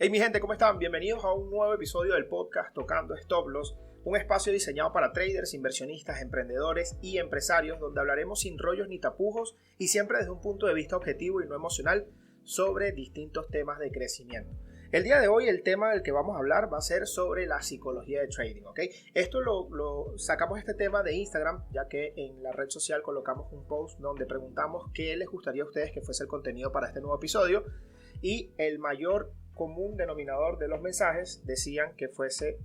Hey mi gente, ¿cómo están? Bienvenidos a un nuevo episodio del podcast Tocando Stop Loss, un espacio diseñado para traders, inversionistas, emprendedores y empresarios donde hablaremos sin rollos ni tapujos y siempre desde un punto de vista objetivo y no emocional sobre distintos temas de crecimiento. El día de hoy el tema del que vamos a hablar va a ser sobre la psicología de trading, ¿ok? Esto sacamos este tema de Instagram, ya que en la red social colocamos un post donde preguntamos qué les gustaría a ustedes que fuese el contenido para este nuevo episodio y el mayor común denominador de los mensajes decían que fuese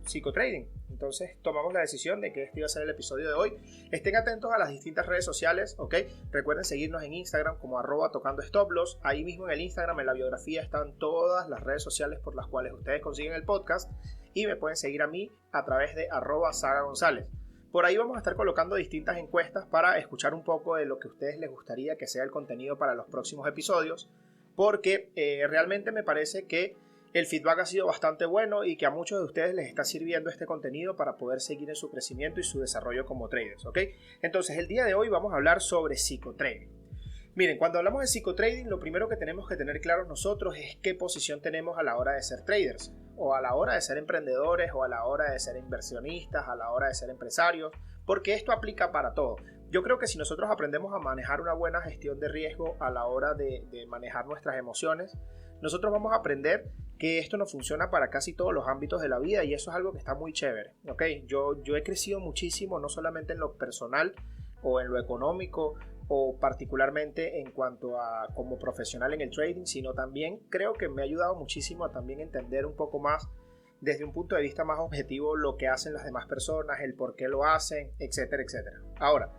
psicotrading. Entonces tomamos la decisión de que este iba a ser el episodio de hoy. Estén atentos a las distintas redes sociales, ¿ok? Recuerden seguirnos en Instagram como @tocandostoploss. Ahí mismo en el Instagram, en la biografía, están todas las redes sociales por las cuales ustedes consiguen el podcast y me pueden seguir a mí a través de @sagagonzalez. Por ahí vamos a estar colocando distintas encuestas para escuchar un poco de lo que a ustedes les gustaría que sea el contenido para los próximos episodios, porque realmente me parece que el feedback ha sido bastante bueno y que a muchos de ustedes les está sirviendo este contenido para poder seguir en su crecimiento y su desarrollo como traders, ¿ok? Entonces, el día de hoy vamos a hablar sobre psicotrading. Miren, cuando hablamos de psicotrading, lo primero que tenemos que tener claro nosotros es qué posición tenemos a la hora de ser traders, o a la hora de ser emprendedores, o a la hora de ser inversionistas, a la hora de ser empresarios, porque esto aplica para todo. Yo creo que si nosotros aprendemos a manejar una buena gestión de riesgo a la hora de manejar nuestras emociones, nosotros vamos a aprender que esto nos funciona para casi todos los ámbitos de la vida y eso es algo que está muy chévere, ¿ok? Yo he crecido muchísimo, no solamente en lo personal o en lo económico o particularmente en cuanto a como profesional en el trading, sino también creo que me ha ayudado muchísimo a también entender un poco más desde un punto de vista más objetivo lo que hacen las demás personas, el por qué lo hacen, etcétera, etcétera. Ahora,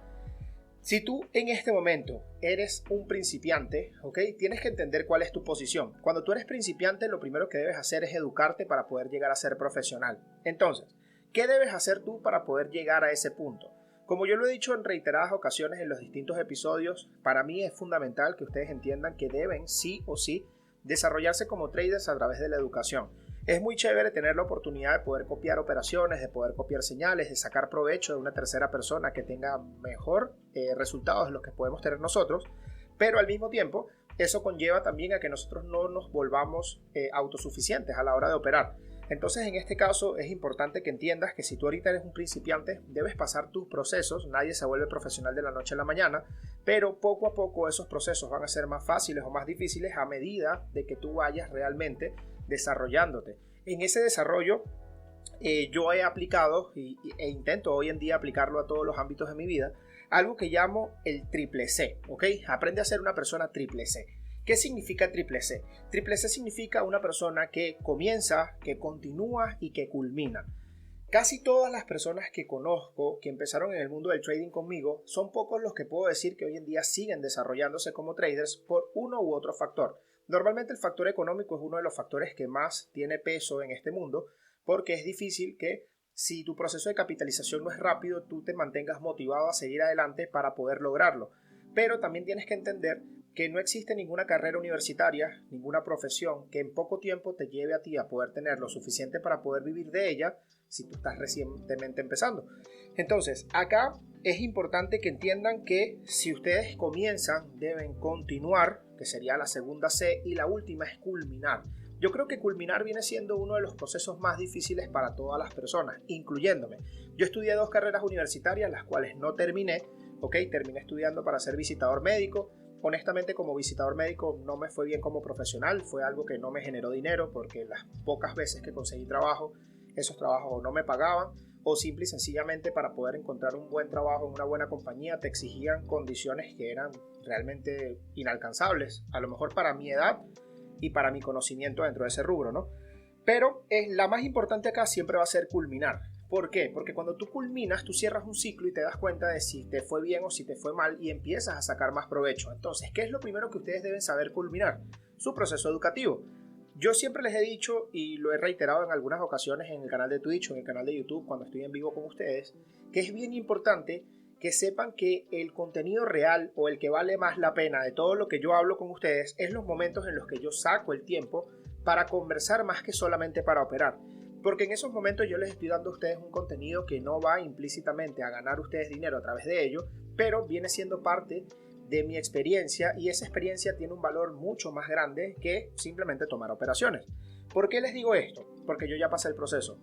si tú en este momento eres un principiante, ¿ok? Tienes que entender cuál es tu posición. Cuando tú eres principiante, lo primero que debes hacer es educarte para poder llegar a ser profesional. Entonces, ¿qué debes hacer tú para poder llegar a ese punto? Como yo lo he dicho en reiteradas ocasiones en los distintos episodios, para mí es fundamental que ustedes entiendan que deben sí o sí desarrollarse como traders a través de la educación. Es muy chévere tener la oportunidad de poder copiar operaciones, de poder copiar señales, de sacar provecho de una tercera persona que tenga mejor resultados de los que podemos tener nosotros, pero al mismo tiempo eso conlleva también a que nosotros no nos volvamos autosuficientes a la hora de operar. Entonces en este caso es importante que entiendas que si tú ahorita eres un principiante debes pasar tus procesos, nadie se vuelve profesional de la noche a la mañana, pero poco a poco esos procesos van a ser más fáciles o más difíciles a medida de que tú vayas realmente desarrollándote. En ese desarrollo yo he aplicado e intento hoy en día aplicarlo a todos los ámbitos de mi vida, algo que llamo el triple C, ¿ok? Aprende a ser una persona triple C. ¿Qué significa triple C? Triple C significa una persona que comienza, que continúa y que culmina. Casi todas las personas que conozco que empezaron en el mundo del trading conmigo, son pocos los que puedo decir que hoy en día siguen desarrollándose como traders por uno u otro factor. Normalmente el factor económico es uno de los factores que más tiene peso en este mundo, porque es difícil que si tu proceso de capitalización no es rápido, tú te mantengas motivado a seguir adelante para poder lograrlo. Pero también tienes que entender que no existe ninguna carrera universitaria, ninguna profesión que en poco tiempo te lleve a ti a poder tener lo suficiente para poder vivir de ella si tú estás recientemente empezando. Entonces, acá es importante que entiendan que si ustedes comienzan, deben continuar, que sería la segunda C, y la última es culminar. Yo creo que culminar viene siendo uno de los procesos más difíciles para todas las personas, incluyéndome. Yo estudié 2 carreras universitarias, las cuales no terminé, ¿ok? Terminé estudiando para ser visitador médico. Honestamente, como visitador médico no me fue bien como profesional, fue algo que no me generó dinero porque las pocas veces que conseguí trabajo, esos trabajos no me pagaban o simple y sencillamente para poder encontrar un buen trabajo en una buena compañía te exigían condiciones que eran realmente inalcanzables, a lo mejor para mi edad y para mi conocimiento dentro de ese rubro, ¿no? Pero la más importante acá siempre va a ser culminar. ¿Por qué? Porque cuando tú culminas, tú cierras un ciclo y te das cuenta de si te fue bien o si te fue mal y empiezas a sacar más provecho. Entonces, ¿qué es lo primero que ustedes deben saber culminar? Su proceso educativo. Yo siempre les he dicho y lo he reiterado en algunas ocasiones en el canal de Twitch o en el canal de YouTube cuando estoy en vivo con ustedes, que es bien importante que sepan que el contenido real o el que vale más la pena de todo lo que yo hablo con ustedes es los momentos en los que yo saco el tiempo para conversar más que solamente para operar. Porque en esos momentos yo les estoy dando a ustedes un contenido que no va implícitamente a ganar ustedes dinero a través de ello, pero viene siendo parte de mi experiencia, y esa experiencia tiene un valor mucho más grande que simplemente tomar operaciones. ¿Por qué les digo esto? Porque yo ya pasé el proceso.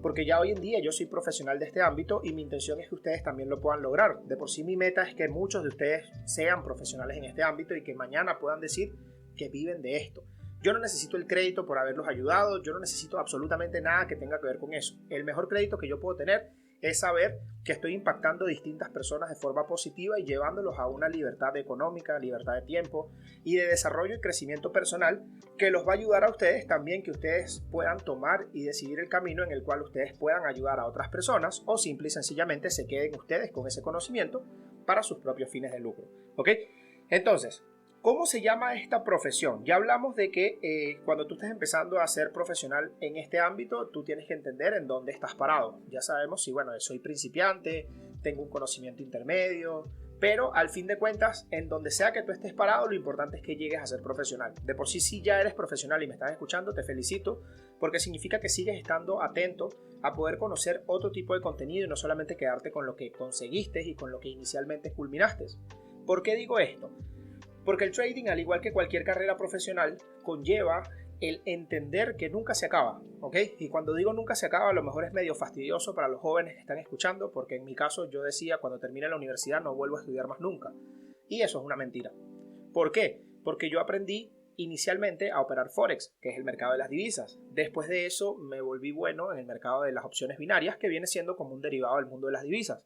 Porque ya hoy en día yo soy profesional de este ámbito y mi intención es que ustedes también lo puedan lograr. De por sí mi meta es que muchos de ustedes sean profesionales en este ámbito y que mañana puedan decir que viven de esto. Yo no necesito el crédito por haberlos ayudado, yo no necesito absolutamente nada que tenga que ver con eso. El mejor crédito que yo puedo tener es saber que estoy impactando a distintas personas de forma positiva y llevándolos a una libertad económica, libertad de tiempo y de desarrollo y crecimiento personal que los va a ayudar a ustedes también, que ustedes puedan tomar y decidir el camino en el cual ustedes puedan ayudar a otras personas o simple y sencillamente se queden ustedes con ese conocimiento para sus propios fines de lucro. ¿Ok? Entonces, ¿cómo se llama esta profesión? Ya hablamos de que cuando tú estés empezando a ser profesional en este ámbito, tú tienes que entender en dónde estás parado. Ya sabemos si, bueno, soy principiante, tengo un conocimiento intermedio, pero al fin de cuentas, en donde sea que tú estés parado, lo importante es que llegues a ser profesional. De por sí, si ya eres profesional y me estás escuchando, te felicito, porque significa que sigues estando atento a poder conocer otro tipo de contenido y no solamente quedarte con lo que conseguiste y con lo que inicialmente culminaste. ¿Por qué digo esto? Porque el trading, al igual que cualquier carrera profesional, conlleva el entender que nunca se acaba, ¿ok? Y cuando digo nunca se acaba, a lo mejor es medio fastidioso para los jóvenes que están escuchando, porque en mi caso yo decía, cuando termine la universidad no vuelvo a estudiar más nunca. Y eso es una mentira. ¿Por qué? Porque yo aprendí inicialmente a operar Forex, que es el mercado de las divisas. Después de eso me volví bueno en el mercado de las opciones binarias, que viene siendo como un derivado del mundo de las divisas.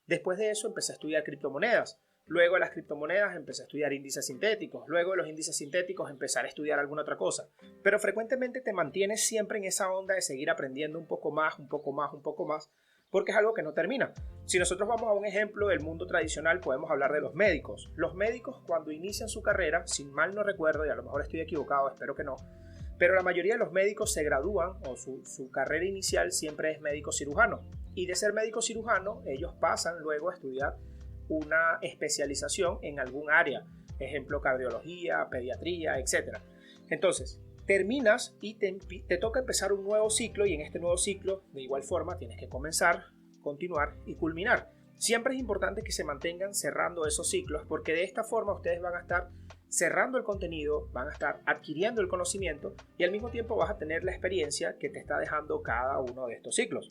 Después de eso empecé a estudiar criptomonedas. Luego de las criptomonedas empecé a estudiar índices sintéticos. Luego de los índices sintéticos empezar a estudiar alguna otra cosa. Pero frecuentemente te mantienes siempre en esa onda de seguir aprendiendo un poco más, un poco más, un poco más, porque es algo que no termina. Si nosotros vamos a un ejemplo del mundo tradicional, podemos hablar de los médicos. Los médicos, cuando inician su carrera, si mal no recuerdo, y a lo mejor estoy equivocado, espero que no, pero la mayoría de los médicos se gradúan, o su carrera inicial siempre es médico cirujano. Y de ser médico cirujano, ellos pasan luego a estudiar una especialización en algún área, ejemplo cardiología, pediatría, etc. Entonces, terminas y te toca empezar un nuevo ciclo, y en este nuevo ciclo, de igual forma, tienes que comenzar, continuar y culminar. Siempre es importante que se mantengan cerrando esos ciclos, porque de esta forma ustedes van a estar cerrando el contenido, van a estar adquiriendo el conocimiento y al mismo tiempo vas a tener la experiencia que te está dejando cada uno de estos ciclos.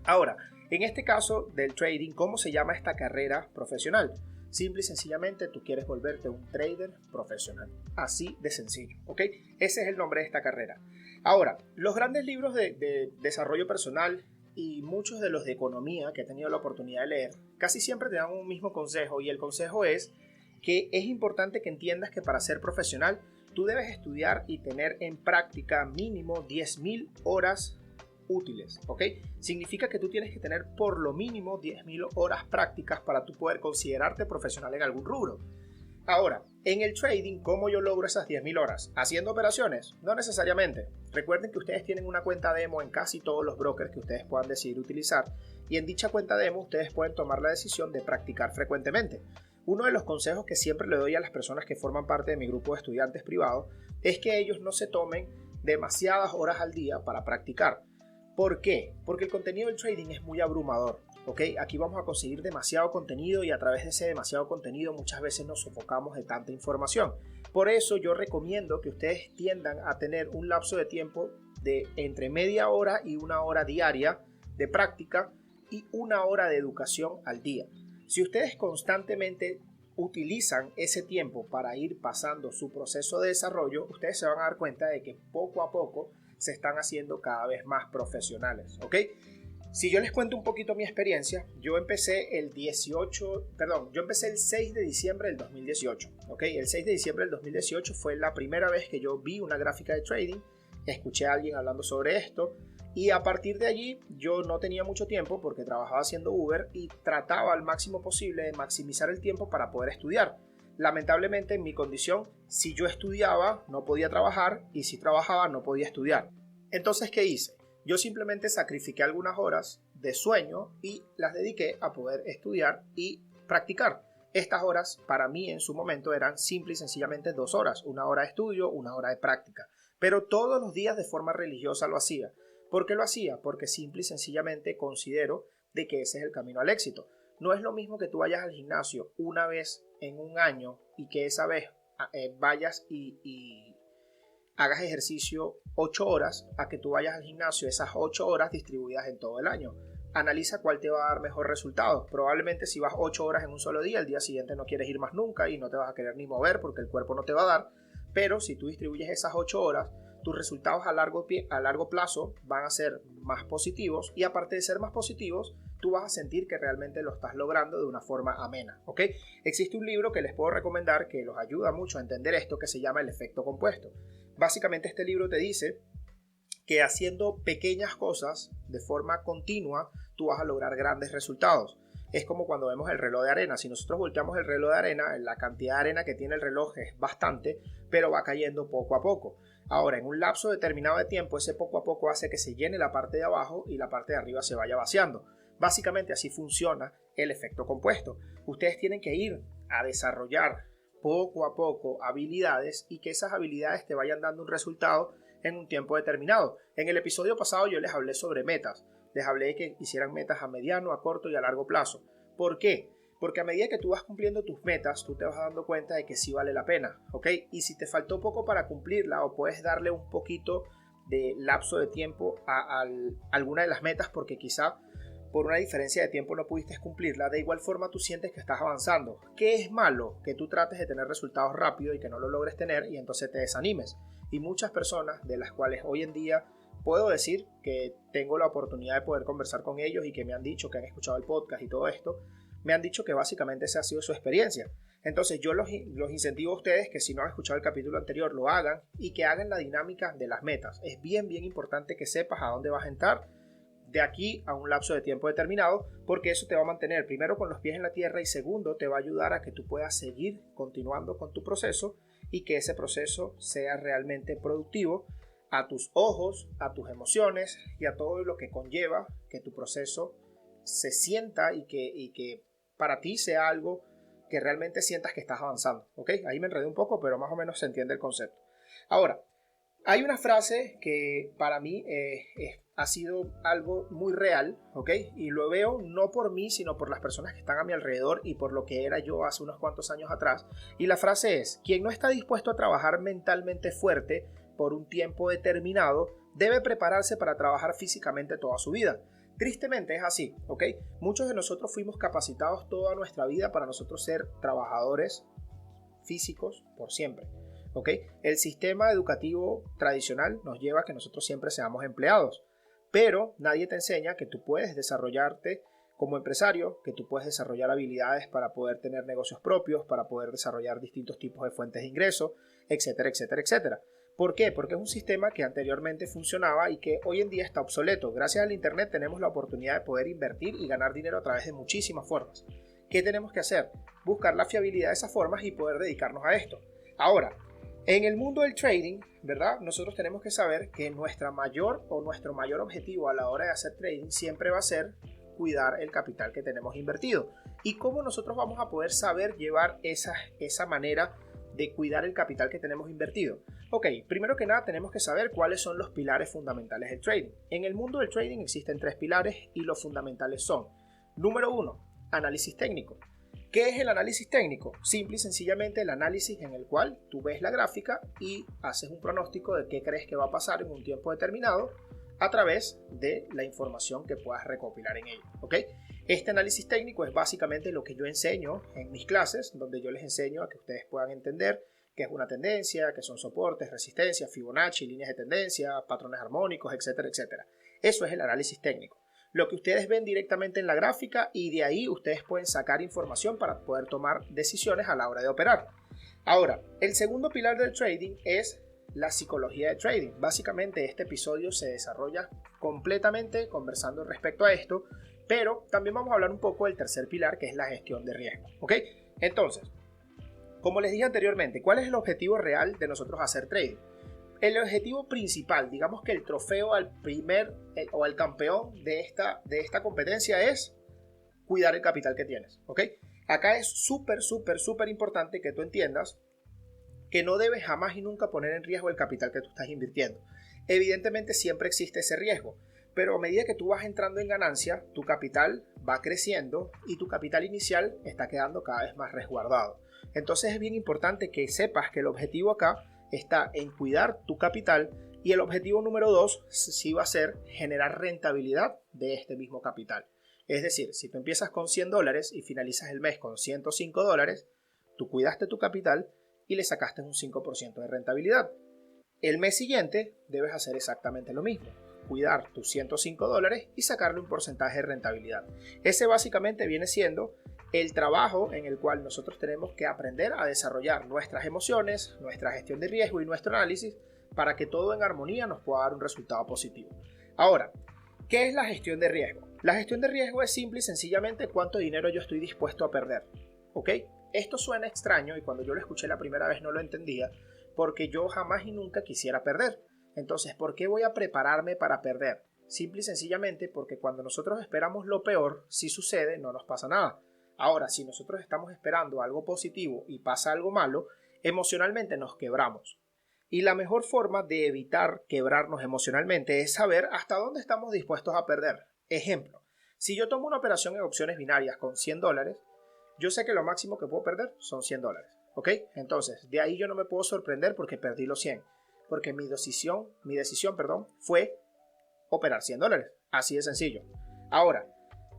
Ahora, en este caso del trading, ¿cómo se llama esta carrera profesional? Simple y sencillamente tú quieres volverte un trader profesional. Así de sencillo, ¿ok? Ese es el nombre de esta carrera. Ahora, los grandes libros de desarrollo personal y muchos de los de economía que he tenido la oportunidad de leer, casi siempre te dan un mismo consejo, y el consejo es que es importante que entiendas que para ser profesional tú debes estudiar y tener en práctica mínimo 10.000 horas útiles, ¿ok? Significa que tú tienes que tener por lo mínimo 10.000 horas prácticas para tú poder considerarte profesional en algún rubro. Ahora, en el trading, ¿cómo yo logro esas 10.000 horas? ¿Haciendo operaciones? No necesariamente. Recuerden que ustedes tienen una cuenta demo en casi todos los brokers que ustedes puedan decidir utilizar, y en dicha cuenta demo ustedes pueden tomar la decisión de practicar frecuentemente. Uno de los consejos que siempre le doy a las personas que forman parte de mi grupo de estudiantes privados es que ellos no se tomen demasiadas horas al día para practicar. ¿Por qué? Porque el contenido del trading es muy abrumador, ¿ok? Aquí vamos a conseguir demasiado contenido y a través de ese demasiado contenido muchas veces nos sofocamos de tanta información. Por eso yo recomiendo que ustedes tiendan a tener un lapso de tiempo de entre media hora y una hora diaria de práctica y una hora de educación al día. Si ustedes constantemente utilizan ese tiempo para ir pasando su proceso de desarrollo, ustedes se van a dar cuenta de que poco a poco se están haciendo cada vez más profesionales, ¿ok? Si yo les cuento un poquito mi experiencia, yo empecé el 6 de diciembre del 2018, ¿ok? El 6 de diciembre del 2018 fue la primera vez que yo vi una gráfica de trading, escuché a alguien hablando sobre esto, y a partir de allí yo no tenía mucho tiempo porque trabajaba haciendo Uber y trataba al máximo posible de maximizar el tiempo para poder estudiar. Lamentablemente en mi condición, si yo estudiaba no podía trabajar, y si trabajaba no podía estudiar. Entonces, ¿qué hice? Yo simplemente sacrifiqué algunas horas de sueño y las dediqué a poder estudiar y practicar. Estas horas para mí en su momento eran simple y sencillamente 2 horas, 1 hora de estudio, 1 hora de práctica. Pero todos los días de forma religiosa lo hacía. ¿Por qué lo hacía? Porque simple y sencillamente considero de que ese es el camino al éxito. No es lo mismo que tú vayas al gimnasio una vez en un año y que esa vez vayas y hagas ejercicio 8 horas a que tú vayas al gimnasio esas 8 horas distribuidas en todo el año. Analiza cuál te va a dar mejor resultado. Probablemente si vas 8 horas en un solo día, el día siguiente no quieres ir más nunca y no te vas a querer ni mover porque el cuerpo no te va a dar. Pero si tú distribuyes esas 8 horas, tus resultados a largo plazo van a ser más positivos, y aparte de ser más positivos, tú vas a sentir que realmente lo estás logrando de una forma amena, ¿ok? Existe un libro que les puedo recomendar que los ayuda mucho a entender esto, que se llama El efecto compuesto. Básicamente este libro te dice que haciendo pequeñas cosas de forma continua, tú vas a lograr grandes resultados. Es como cuando vemos el reloj de arena. Si nosotros volteamos el reloj de arena, la cantidad de arena que tiene el reloj es bastante, pero va cayendo poco a poco. Ahora, en un lapso determinado de tiempo, ese poco a poco hace que se llene la parte de abajo y la parte de arriba se vaya vaciando. Básicamente así funciona el efecto compuesto. Ustedes tienen que ir a desarrollar poco a poco habilidades y que esas habilidades te vayan dando un resultado en un tiempo determinado. En el episodio pasado yo les hablé sobre metas. Les hablé de que hicieran metas a mediano, a corto y a largo plazo. ¿Por qué? Porque a medida que tú vas cumpliendo tus metas, tú te vas dando cuenta de que sí vale la pena, ¿ok? Y si te faltó poco para cumplirla, o puedes darle un poquito de lapso de tiempo a alguna de las metas porque quizá por una diferencia de tiempo no pudiste cumplirla, de igual forma tú sientes que estás avanzando. ¿Qué es malo? Que tú trates de tener resultados rápido y que no lo logres tener y entonces te desanimes. Y muchas personas, de las cuales hoy en día puedo decir que tengo la oportunidad de poder conversar con ellos y que me han dicho que han escuchado el podcast y todo esto, me han dicho que básicamente esa ha sido su experiencia. Entonces yo los incentivo a ustedes que si no han escuchado el capítulo anterior lo hagan y que hagan la dinámica de las metas. Es bien importante que sepas a dónde vas a entrar de aquí a un lapso de tiempo determinado, porque eso te va a mantener primero con los pies en la tierra y segundo te va a ayudar a que tú puedas seguir continuando con tu proceso y que ese proceso sea realmente productivo a tus ojos, a tus emociones y a todo lo que conlleva que tu proceso se sienta y que para ti sea algo que realmente sientas que estás avanzando, ¿ok? Ahí me enredé un poco, pero más o menos se entiende el concepto. Ahora, hay una frase que para mí ha sido algo muy real, ¿ok? Y lo veo no por mí, sino por las personas que están a mi alrededor y por lo que era yo hace unos cuantos años atrás. Y la frase es: quien no está dispuesto a trabajar mentalmente fuerte por un tiempo determinado, debe prepararse para trabajar físicamente toda su vida. Tristemente es así, ¿ok? Muchos de nosotros fuimos capacitados toda nuestra vida para nosotros ser trabajadores físicos por siempre, ¿ok? El sistema educativo tradicional nos lleva a que nosotros siempre seamos empleados, pero nadie te enseña que tú puedes desarrollarte como empresario, que tú puedes desarrollar habilidades para poder tener negocios propios, para poder desarrollar distintos tipos de fuentes de ingreso, etcétera, etcétera, etcétera. ¿Por qué? Porque es un sistema que anteriormente funcionaba y que hoy en día está obsoleto. Gracias al Internet tenemos la oportunidad de poder invertir y ganar dinero a través de muchísimas formas. ¿Qué tenemos que hacer? Buscar la fiabilidad de esas formas y poder dedicarnos a esto. Ahora, en el mundo del trading, ¿verdad? Nosotros tenemos que saber que nuestro mayor objetivo a la hora de hacer trading siempre va a ser cuidar el capital que tenemos invertido. ¿Y cómo nosotros vamos a poder saber llevar esa manera de cuidar el capital que tenemos invertido? Ok, primero que nada tenemos que saber cuáles son los pilares fundamentales del trading. En el mundo del trading existen 3 pilares y los fundamentales son: número 1, análisis técnico. ¿Qué es el análisis técnico? Simple y sencillamente el análisis en el cual tú ves la gráfica y haces un pronóstico de qué crees que va a pasar en un tiempo determinado a través de la información que puedas recopilar en ello, ¿ok? Este análisis técnico es básicamente lo que yo enseño en mis clases, donde yo les enseño a que ustedes puedan entender qué es una tendencia, qué son soportes, resistencias, Fibonacci, líneas de tendencia, patrones armónicos, etcétera, etcétera. Eso es el análisis técnico. Lo que ustedes ven directamente en la gráfica, y de ahí ustedes pueden sacar información para poder tomar decisiones a la hora de operar. Ahora, el segundo pilar del trading es la psicología de trading. Básicamente este episodio se desarrolla completamente conversando respecto a esto, pero también vamos a hablar un poco del tercer pilar, que es la gestión de riesgo, ¿ok? Entonces, como les dije anteriormente, ¿cuál es el objetivo real de nosotros hacer trading? El objetivo principal, digamos que el trofeo al o al campeón de esta competencia es cuidar el capital que tienes, ¿ok? Acá es súper importante que tú entiendas que no debes jamás y nunca poner en riesgo el capital que tú estás invirtiendo. Evidentemente siempre existe ese riesgo, pero a medida que tú vas entrando en ganancia, tu capital va creciendo y tu capital inicial está quedando cada vez más resguardado. Entonces es bien importante que sepas que el objetivo acá está en cuidar tu capital y el objetivo número 2 sí va a ser generar rentabilidad de este mismo capital. Es decir, si tú empiezas con $100 y finalizas el mes con $105, tú cuidaste tu capital y le sacaste un 5% de rentabilidad. El mes siguiente debes hacer exactamente lo mismo, cuidar tus $105 y sacarle un porcentaje de rentabilidad. Ese básicamente viene siendo el trabajo en el cual nosotros tenemos que aprender a desarrollar nuestras emociones, nuestra gestión de riesgo y nuestro análisis para que todo en armonía nos pueda dar un resultado positivo. Ahora, ¿qué es la gestión de riesgo? La gestión de riesgo es simple y sencillamente cuánto dinero yo estoy dispuesto a perder. ¿Ok? Esto suena extraño y cuando yo lo escuché la primera vez no lo entendía porque yo jamás y nunca quisiera perder. Entonces, ¿por qué voy a prepararme para perder? Simple y sencillamente porque cuando nosotros esperamos lo peor, si sucede, no nos pasa nada. Ahora, si nosotros estamos esperando algo positivo y pasa algo malo, emocionalmente nos quebramos. Y la mejor forma de evitar quebrarnos emocionalmente es saber hasta dónde estamos dispuestos a perder. Ejemplo, si yo tomo una operación en opciones binarias con $100, yo sé que lo máximo que puedo perder son $100. ¿Ok? Entonces, de ahí yo no me puedo sorprender porque perdí los 100. Porque mi decisión, fue operar $100. Así de sencillo. Ahora,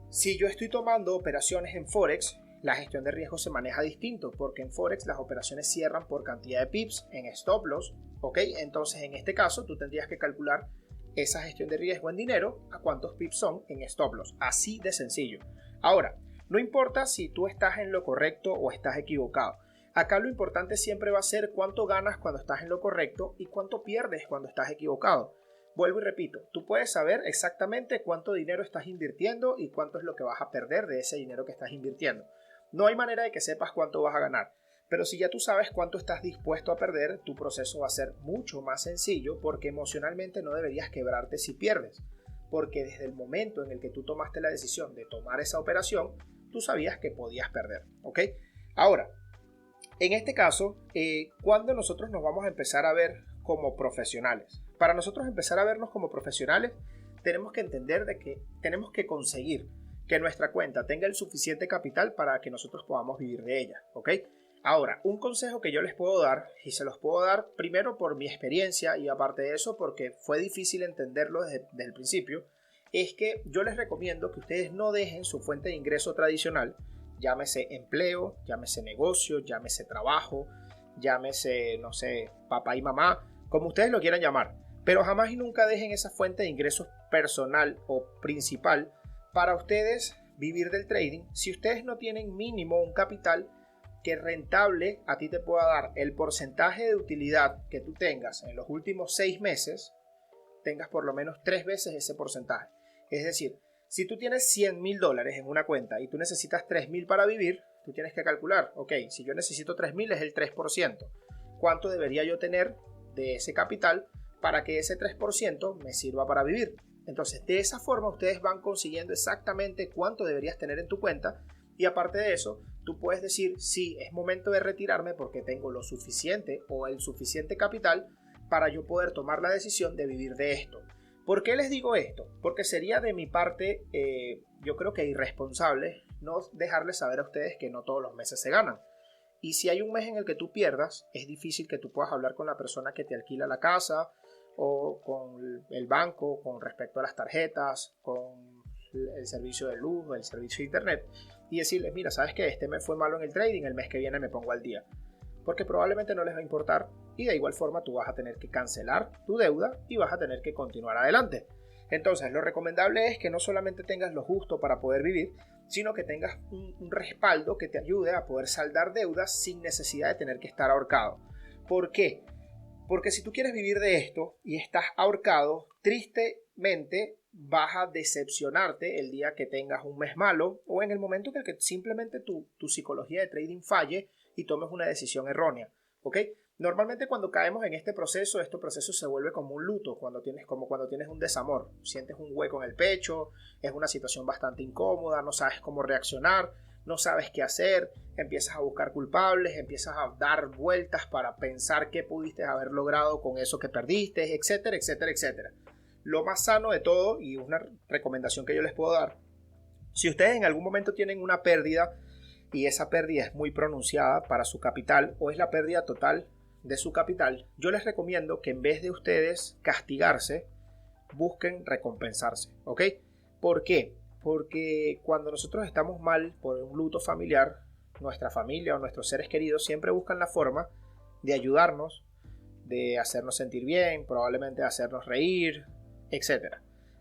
si yo estoy tomando operaciones en Forex, la gestión de riesgo se maneja distinto porque en Forex las operaciones cierran por cantidad de pips en stop loss, ¿ok? Entonces en este caso tú tendrías que calcular esa gestión de riesgo en dinero a cuántos pips son en stop loss, así de sencillo. Ahora, no importa si tú estás en lo correcto o estás equivocado. Acá lo importante siempre va a ser cuánto ganas cuando estás en lo correcto y cuánto pierdes cuando estás equivocado. Vuelvo y repito, tú puedes saber exactamente cuánto dinero estás invirtiendo y cuánto es lo que vas a perder de ese dinero que estás invirtiendo. No hay manera de que sepas cuánto vas a ganar, pero si ya tú sabes cuánto estás dispuesto a perder, tu proceso va a ser mucho más sencillo porque emocionalmente no deberías quebrarte si pierdes, porque desde el momento en el que tú tomaste la decisión de tomar esa operación, tú sabías que podías perder, ¿ok? Ahora, en este caso, ¿cuándo nosotros nos vamos a empezar a ver como profesionales? Para nosotros empezar a vernos como profesionales, tenemos que entender de que tenemos que conseguir que nuestra cuenta tenga el suficiente capital para que nosotros podamos vivir de ella, ¿ok? Ahora, un consejo que yo les puedo dar, y se los puedo dar primero por mi experiencia y aparte de eso porque fue difícil entenderlo desde el principio, es que yo les recomiendo que ustedes no dejen su fuente de ingreso tradicional, llámese empleo, llámese negocio, llámese trabajo, llámese, no sé, papá y mamá, como ustedes lo quieran llamar, pero jamás y nunca dejen esa fuente de ingresos personal o principal para ustedes vivir del trading si ustedes no tienen mínimo un capital que rentable a ti te pueda dar el porcentaje de utilidad que tú tengas en los últimos 6 meses, tengas por lo menos 3 veces ese porcentaje. Es decir, si tú tienes $100,000 en una cuenta y tú necesitas 3,000 para vivir, tú tienes que calcular, ok, si yo necesito 3,000 es el 3%. ¿Cuánto debería yo tener de ese capital para que ese 3% me sirva para vivir? Entonces, de esa forma ustedes van consiguiendo exactamente cuánto deberías tener en tu cuenta y aparte de eso, tú puedes decir, sí, es momento de retirarme porque tengo lo suficiente o el suficiente capital para yo poder tomar la decisión de vivir de esto. ¿Por qué les digo esto? Porque sería de mi parte, yo creo que irresponsable no dejarles saber a ustedes que no todos los meses se ganan. Y si hay un mes en el que tú pierdas, es difícil que tú puedas hablar con la persona que te alquila la casa o con el banco con respecto a las tarjetas, con el servicio de luz o el servicio de internet y decirles, mira, ¿sabes qué? Este mes fue malo en el trading, el mes que viene me pongo al día. Porque probablemente no les va a importar y de igual forma tú vas a tener que cancelar tu deuda y vas a tener que continuar adelante. Entonces, lo recomendable es que no solamente tengas lo justo para poder vivir, sino que tengas un respaldo que te ayude a poder saldar deudas sin necesidad de tener que estar ahorcado. ¿Por qué? Porque si tú quieres vivir de esto y estás ahorcado, tristemente vas a decepcionarte el día que tengas un mes malo o en el momento en el que simplemente tu psicología de trading falle y tomes una decisión errónea, ¿ok? Normalmente cuando caemos en este proceso se vuelve como un luto, cuando tienes un desamor, sientes un hueco en el pecho, es una situación bastante incómoda, no sabes cómo reaccionar, no sabes qué hacer, empiezas a buscar culpables, empiezas a dar vueltas para pensar qué pudiste haber logrado con eso que perdiste, etcétera, etcétera, etcétera. lo más sano de todo y una recomendación que yo les puedo dar, si ustedes en algún momento tienen una pérdida y esa pérdida es muy pronunciada para su capital o es la pérdida total de su capital, yo les recomiendo que en vez de ustedes castigarse, busquen recompensarse, ¿ok? ¿Por qué? Porque cuando nosotros estamos mal por un luto familiar, nuestra familia o nuestros seres queridos siempre buscan la forma de ayudarnos, de hacernos sentir bien, probablemente hacernos reír, etc.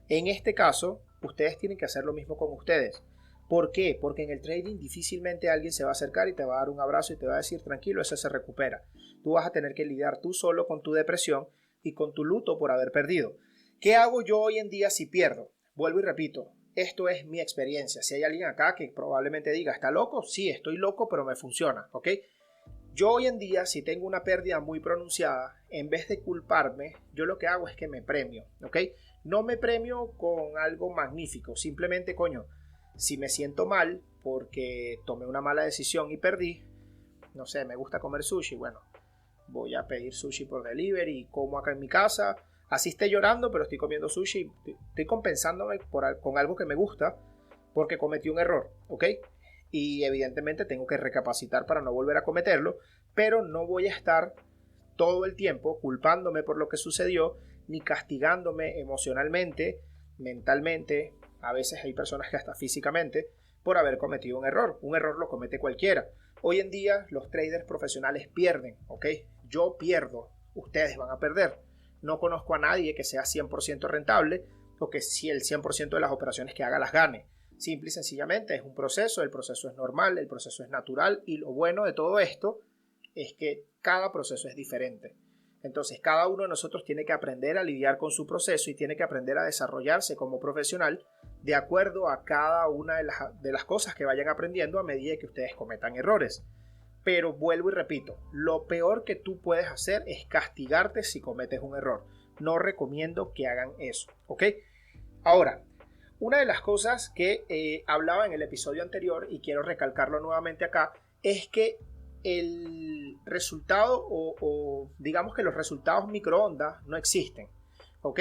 En este caso, ustedes tienen que hacer lo mismo con ustedes. ¿Por qué? Porque en el trading difícilmente alguien se va a acercar y te va a dar un abrazo y te va a decir tranquilo, eso se recupera. Tú vas a tener que lidiar tú solo con tu depresión y con tu luto por haber perdido. ¿Qué hago yo hoy en día si pierdo? Vuelvo y repito, esto es mi experiencia. Si hay alguien acá que probablemente diga, ¿está loco? Sí, estoy loco, pero me funciona, ¿ok? Yo hoy en día, si tengo una pérdida muy pronunciada, en vez de culparme, yo lo que hago es que me premio, ¿ok? No me premio con algo magnífico, simplemente, coño, si me siento mal porque tomé una mala decisión y perdí, no sé, me gusta comer sushi, bueno, voy a pedir sushi por delivery y como acá en mi casa, así esté llorando, pero estoy comiendo sushi, estoy compensándome con algo que me gusta porque cometí un error, ¿ok? Y evidentemente tengo que recapacitar para no volver a cometerlo, pero no voy a estar todo el tiempo culpándome por lo que sucedió, ni castigándome emocionalmente, mentalmente, a veces hay personas que hasta físicamente, por haber cometido un error. Un error lo comete cualquiera. Hoy en día los traders profesionales pierden, ¿ok? Yo pierdo, ustedes van a perder. No conozco a nadie que sea 100% rentable o que si el 100% de las operaciones que haga las gane. Simple y sencillamente es un proceso, el proceso es normal, el proceso es natural y lo bueno de todo esto es que cada proceso es diferente. Entonces cada uno de nosotros tiene que aprender a lidiar con su proceso y tiene que aprender a desarrollarse como profesional de acuerdo a cada una de las cosas que vayan aprendiendo a medida que ustedes cometan errores. Pero vuelvo y repito, lo peor que tú puedes hacer es castigarte si cometes un error. No recomiendo que hagan eso, ¿ok? Ahora, una de las cosas que hablaba en el episodio anterior y quiero recalcarlo nuevamente acá es que el resultado o digamos que los resultados microondas no existen, ¿ok?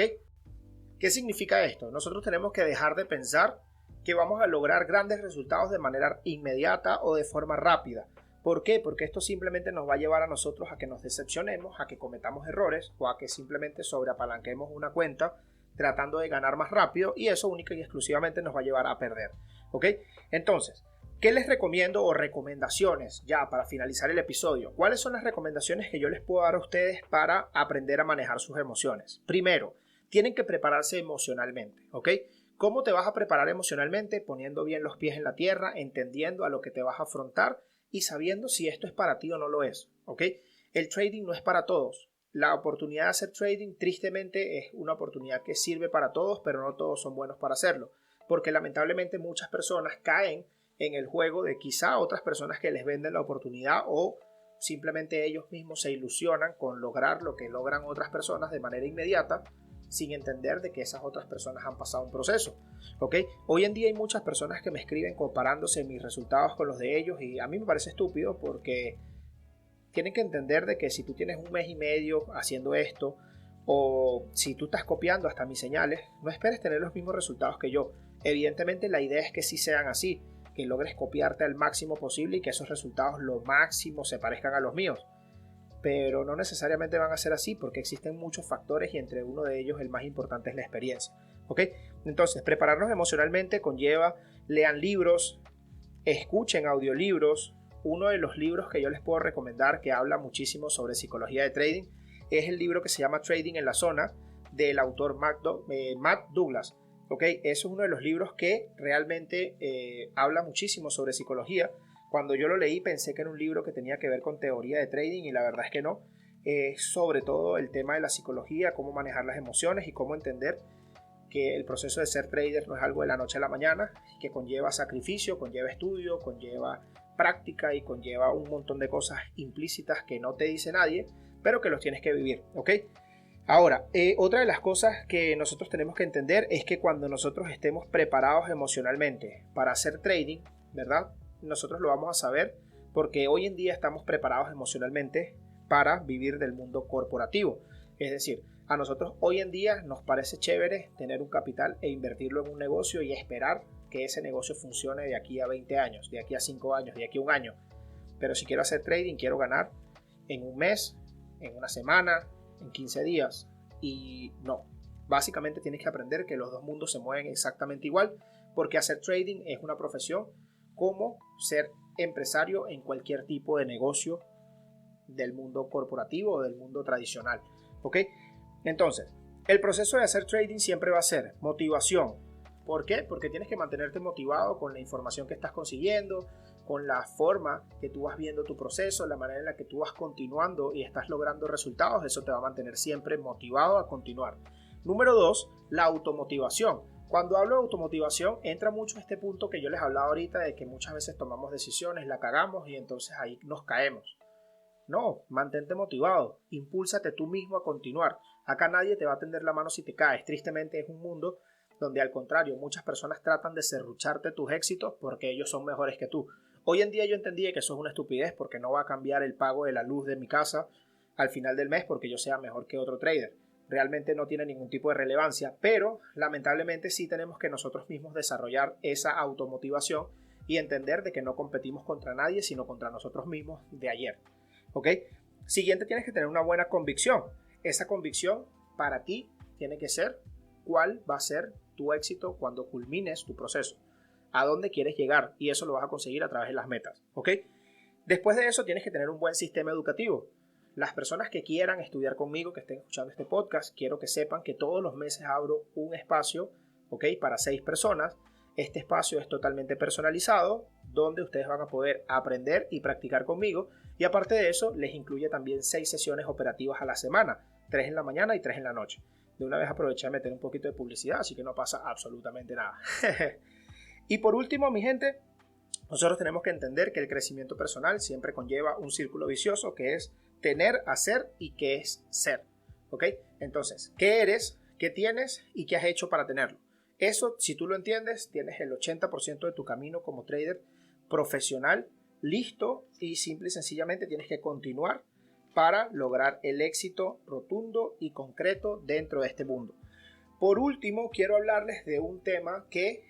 ¿Qué significa esto? Nosotros tenemos que dejar de pensar que vamos a lograr grandes resultados de manera inmediata o de forma rápida. ¿Por qué? Porque esto simplemente nos va a llevar a nosotros a que nos decepcionemos, a que cometamos errores o a que simplemente sobreapalanquemos una cuenta tratando de ganar más rápido y eso única y exclusivamente nos va a llevar a perder, ¿ok? Entonces, ¿qué les recomiendo o recomendaciones ya para finalizar el episodio? ¿Cuáles son las recomendaciones que yo les puedo dar a ustedes para aprender a manejar sus emociones? Primero, tienen que prepararse emocionalmente, ¿ok? ¿Cómo te vas a preparar emocionalmente? Poniendo bien los pies en la tierra, entendiendo a lo que te vas a afrontar y sabiendo si esto es para ti o no lo es, ¿ok? El trading no es para todos. La oportunidad de hacer trading tristemente es una oportunidad que sirve para todos, pero no todos son buenos para hacerlo, porque lamentablemente muchas personas caen en el juego de quizá otras personas que les venden la oportunidad o simplemente ellos mismos se ilusionan con lograr lo que logran otras personas de manera inmediata sin entender de que esas otras personas han pasado un proceso, ¿ok? Hoy en día hay muchas personas que me escriben comparándose mis resultados con los de ellos y a mí me parece estúpido porque tienen que entender de que si tú tienes un mes y medio haciendo esto o si tú estás copiando hasta mis señales, no esperes tener los mismos resultados que yo. Evidentemente la idea es que sí sean así, que logres copiarte al máximo posible y que esos resultados lo máximo se parezcan a los míos. Pero no necesariamente van a ser así porque existen muchos factores y entre uno de ellos el más importante es la experiencia, ¿ok? Entonces, prepararnos emocionalmente conlleva, lean libros, escuchen audiolibros. Uno de los libros que yo les puedo recomendar que habla muchísimo sobre psicología de trading es el libro que se llama Trading en la Zona del autor Matt Douglas. ¿Okay? Eso es uno de los libros que realmente habla muchísimo sobre psicología. Cuando yo lo leí pensé que era un libro que tenía que ver con teoría de trading y la verdad es que no. Sobre todo el tema de la psicología, cómo manejar las emociones y cómo entender que el proceso de ser trader no es algo de la noche a la mañana, que conlleva sacrificio, conlleva estudio, conlleva práctica y conlleva un montón de cosas implícitas que no te dice nadie, pero que los tienes que vivir, ¿ok? Ahora, otra de las cosas que nosotros tenemos que entender es que cuando nosotros estemos preparados emocionalmente para hacer trading, ¿verdad? Nosotros lo vamos a saber porque hoy en día estamos preparados emocionalmente para vivir del mundo corporativo. Es decir, A nosotros hoy en día nos parece chévere tener un capital e invertirlo en un negocio y esperar que ese negocio funcione de aquí a 20 años, de aquí a 5 años, de aquí a un año. Pero si quiero hacer trading, quiero ganar en un mes, en una semana, en 15 días. Y no, básicamente tienes que aprender que los dos mundos se mueven exactamente igual, porque hacer trading es una profesión como ser empresario en cualquier tipo de negocio del mundo corporativo o del mundo tradicional. ¿Ok? Entonces, el proceso de hacer trading siempre va a ser motivación. ¿Por qué? Porque tienes que mantenerte motivado con la información que estás consiguiendo, con la forma que tú vas viendo tu proceso, la manera en la que tú vas continuando y estás logrando resultados. Eso te va a mantener siempre motivado a continuar. Número 2, la automotivación. Cuando hablo de automotivación, entra mucho este punto que yo les hablaba ahorita de que muchas veces tomamos decisiones, la cagamos y entonces ahí nos caemos. No, mantente motivado, impúlsate tú mismo a continuar. Acá nadie te va a tender la mano si te caes. Tristemente es un mundo donde al contrario muchas personas tratan de serrucharte tus éxitos porque ellos son mejores que tú. Hoy en día yo entendí que eso es una estupidez porque no va a cambiar el pago de la luz de mi casa al final del mes porque yo sea mejor que otro trader. Realmente no tiene ningún tipo de relevancia, pero lamentablemente sí tenemos que nosotros mismos desarrollar esa automotivación y entender de que no competimos contra nadie sino contra nosotros mismos de ayer. ¿Ok? Siguiente, tienes que tener una buena convicción. Esa convicción para ti tiene que ser cuál va a ser tu éxito cuando culmines tu proceso. A dónde quieres llegar y eso lo vas a conseguir a través de las metas. ¿Ok? Después de eso tienes que tener un buen sistema educativo. Las personas que quieran estudiar conmigo, que estén escuchando este podcast, quiero que sepan que todos los meses abro un espacio, ¿ok? Para 6 personas. Este espacio es totalmente personalizado, donde ustedes van a poder aprender y practicar conmigo. Y aparte de eso, les incluye también 6 sesiones operativas a la semana, 3 en la mañana y 3 en la noche. De una vez aproveché de meter un poquito de publicidad, así que no pasa absolutamente nada. Y por último, mi gente, nosotros tenemos que entender que el crecimiento personal siempre conlleva un círculo vicioso que es tener, hacer y que es ser. ¿Ok? Entonces, ¿qué eres? ¿Qué tienes? ¿Y qué has hecho para tenerlo? Eso, si tú lo entiendes, tienes el 80% de tu camino como trader profesional listo y simple y sencillamente tienes que continuar para lograr el éxito rotundo y concreto dentro de este mundo. Por último, quiero hablarles de un tema que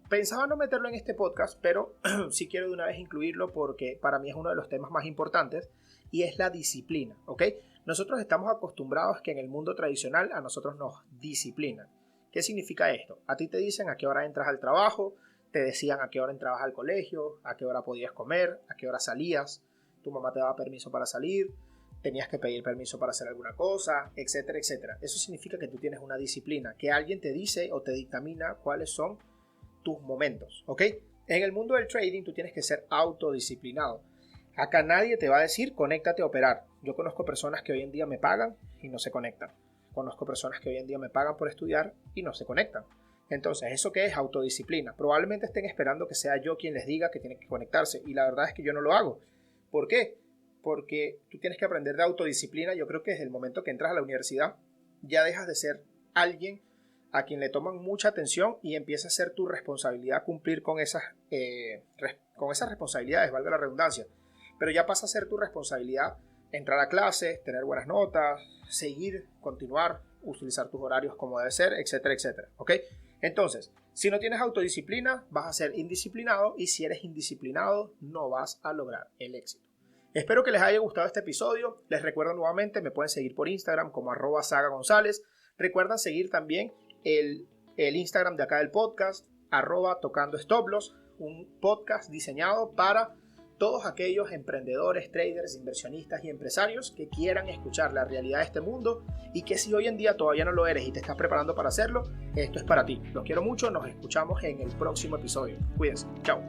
pensaba no meterlo en este podcast, pero sí quiero de una vez incluirlo porque para mí es uno de los temas más importantes y es la disciplina. ¿Ok? Nosotros estamos acostumbrados que en el mundo tradicional a nosotros nos disciplinan. ¿Qué significa esto? A ti te dicen a qué hora entras al trabajo, te decían a qué hora entrabas al colegio, a qué hora podías comer, a qué hora salías, tu mamá te daba permiso para salir, tenías que pedir permiso para hacer alguna cosa, etcétera, etcétera. Eso significa que tú tienes una disciplina, que alguien te dice o te dictamina cuáles son tus momentos, ¿ok? En el mundo del trading tú tienes que ser autodisciplinado. Acá nadie te va a decir conéctate a operar. Yo conozco personas que hoy en día me pagan y no se conectan. Conozco personas que hoy en día me pagan por estudiar y no se conectan. Entonces, ¿eso qué es? Autodisciplina. Probablemente estén esperando que sea yo quien les diga que tienen que conectarse y la verdad es que yo no lo hago. ¿Por qué? Porque tú tienes que aprender de autodisciplina. Yo creo que desde el momento que entras a la universidad ya dejas de ser alguien a quien le toman mucha atención y empieza a ser tu responsabilidad cumplir con esas responsabilidades, valga la redundancia. Pero ya pasa a ser tu responsabilidad entrar a clases, tener buenas notas, seguir, continuar, utilizar tus horarios como debe ser, etcétera, etcétera. ¿Ok? Entonces, si no tienes autodisciplina, vas a ser indisciplinado y si eres indisciplinado, no vas a lograr el éxito. Espero que les haya gustado este episodio. Les recuerdo nuevamente, me pueden seguir por Instagram como @sagagonzalez. Recuerden seguir también el Instagram de acá del podcast, @tocando stop loss, un podcast diseñado para todos aquellos emprendedores, traders, inversionistas y empresarios que quieran escuchar la realidad de este mundo y que si hoy en día todavía no lo eres y te estás preparando para hacerlo, esto es para ti. Los quiero mucho, nos escuchamos en el próximo episodio. Cuídense, chao.